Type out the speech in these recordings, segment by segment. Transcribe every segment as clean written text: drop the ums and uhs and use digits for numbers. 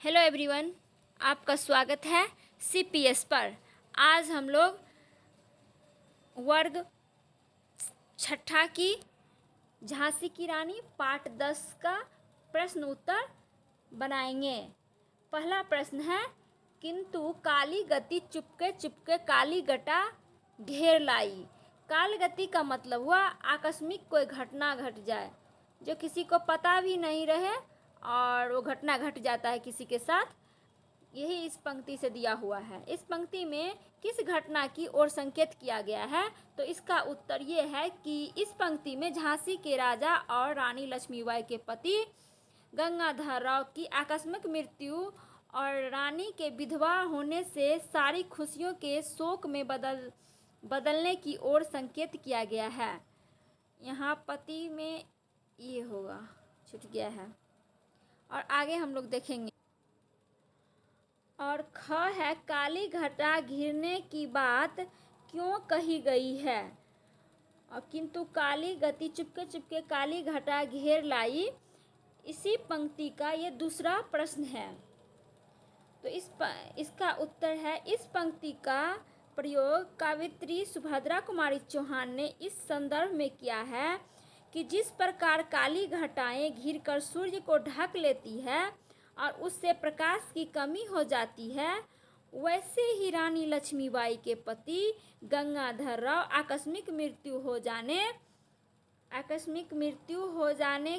Hello everyone, आपका स्वागत है सीपीएस पर। आज हम लोग वर्ग छठा की झांसी की रानी पार्ट 10 का प्रश्न उत्तर बनाएंगे। पहला प्रश्न है, किंतु काली गति चुपके चुपके काली घटा घेर लाई। काल गति का मतलब हुआ आकस्मिक कोई घटना घट जाए जो किसी को पता भी नहीं रहे और वो घटना घट जाता है किसी के साथ। यही इस पंक्ति से दिया हुआ है। इस पंक्ति में किस घटना की ओर संकेत किया गया है? तो इसका उत्तर ये है कि इस पंक्ति में झांसी के राजा और रानी लक्ष्मीबाई के पति गंगाधर राव की आकस्मिक मृत्यु और रानी के विधवा होने से सारी खुशियों के शोक में बदलने की ओर संकेत किया गया है। यहाँ पति में ये होगा, छूट गया है और आगे हम लोग देखेंगे। और ख है, काली घटा घिरने की बात क्यों कही गई है? और किंतु काली गति चुपके चुपके काली घटा घेर लाई, इसी पंक्ति का ये दूसरा प्रश्न है। तो इसका उत्तर है, इस पंक्ति का प्रयोग कवयित्री सुभद्रा कुमारी चौहान ने इस संदर्भ में किया है कि जिस प्रकार काली घटाएं घिरकर सूर्य को ढक लेती है और उससे प्रकाश की कमी हो जाती है, वैसे ही रानी लक्ष्मीबाई के पति गंगाधर राव आकस्मिक मृत्यु हो जाने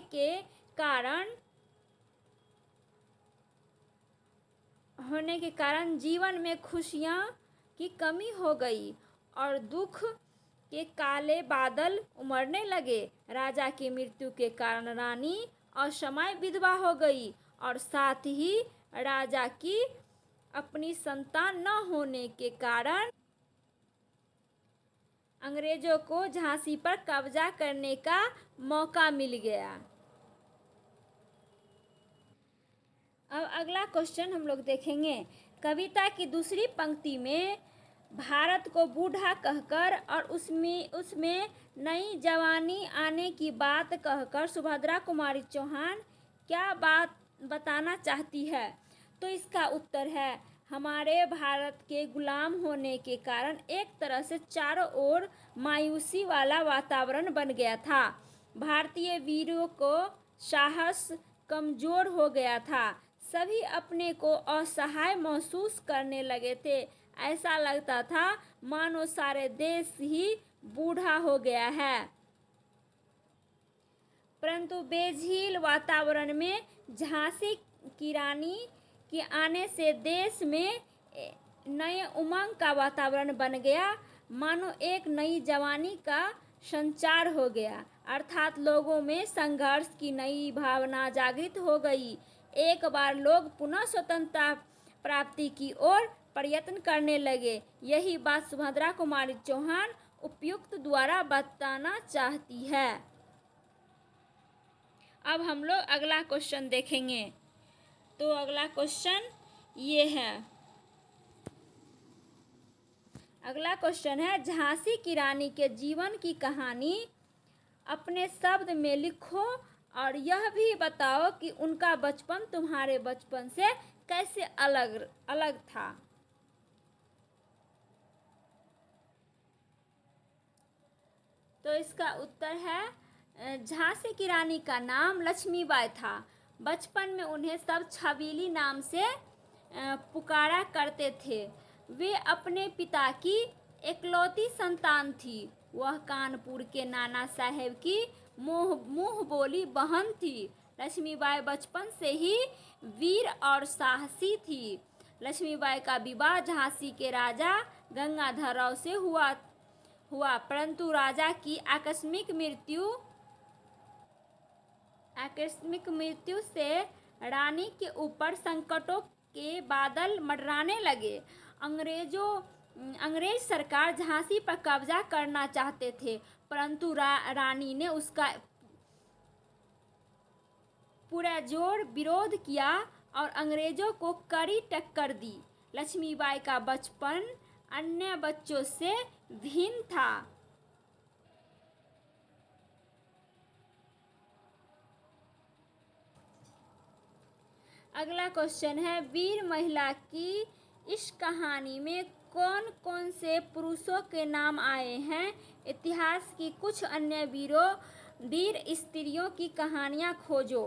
के कारण जीवन में खुशियां की कमी हो गई और दुख के काले बादल उमड़ने लगे। राजा की मृत्यु के कारण रानी असमय विधवा हो गई और साथ ही राजा की अपनी संतान न होने के कारण अंग्रेजों को झांसी पर कब्जा करने का मौका मिल गया। अब अगला क्वेश्चन हम लोग देखेंगे। कविता की दूसरी पंक्ति में भारत को बूढ़ा कहकर और उसमें नई जवानी आने की बात कहकर सुभद्रा कुमारी चौहान क्या बात बताना चाहती है? तो इसका उत्तर है, हमारे भारत के गुलाम होने के कारण एक तरह से चारों ओर मायूसी वाला वातावरण बन गया था। भारतीय वीरों को साहस कमजोर हो गया था। सभी अपने को असहाय महसूस करने लगे थे। ऐसा लगता था मानो सारे देश ही बूढ़ा हो गया है। परंतु बेझील वातावरण में झांसी की रानी के आने से देश में नए उमंग का वातावरण बन गया, मानो एक नई जवानी का संचार हो गया, अर्थात लोगों में संघर्ष की नई भावना जागृत हो गई। एक बार लोग पुनः स्वतंत्रता प्राप्ति की ओर प्रयत्न करने लगे। यही बात सुभद्रा कुमारी चौहान उपयुक्त द्वारा बताना चाहती है। अब हम लोग अगला क्वेश्चन देखेंगे। तो अगला क्वेश्चन ये है, अगला क्वेश्चन है, झांसी की रानी के जीवन की कहानी अपने शब्द में लिखो और यह भी बताओ कि उनका बचपन तुम्हारे बचपन से कैसे अलग था। तो इसका उत्तर है, झांसी की रानी का नाम लक्ष्मीबाई था। बचपन में उन्हें सब छबीली नाम से पुकारा करते थे। वे अपने पिता की इकलौती संतान थी। वह कानपुर के नाना साहेब की मुंह बोली बहन थी। लक्ष्मीबाई बचपन से ही वीर और साहसी थी। लक्ष्मीबाई का विवाह झांसी के राजा गंगाधर राव से हुआ, परंतु राजा की आकस्मिक मृत्यु से रानी के ऊपर संकटों के बादल मंडराने लगे। अंग्रेज सरकार झांसी पर कब्जा करना चाहते थे, परंतु रानी ने उसका पूरा जोर विरोध किया और अंग्रेजों को कड़ी टक्कर दी। लक्ष्मीबाई का बचपन अन्य बच्चों से भिन्न था। अगला क्वेश्चन है, वीर महिला की इस कहानी में कौन कौन से पुरुषों के नाम आए हैं? इतिहास की कुछ अन्य वीर स्त्रियों की कहानियाँ खोजो।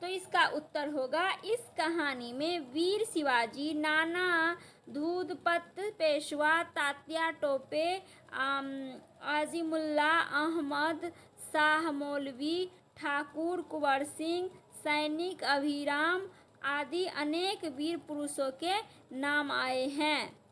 तो इसका उत्तर होगा, इस कहानी में वीर शिवाजी, नाना धूधपत पेशवा, तात्या टोपे, आजिमुल्ला अहमद, शाह मौलवी, ठाकुर कुंवर सिंह, सैनिक अभिराम आदि अनेक वीर पुरुषों के नाम आए हैं।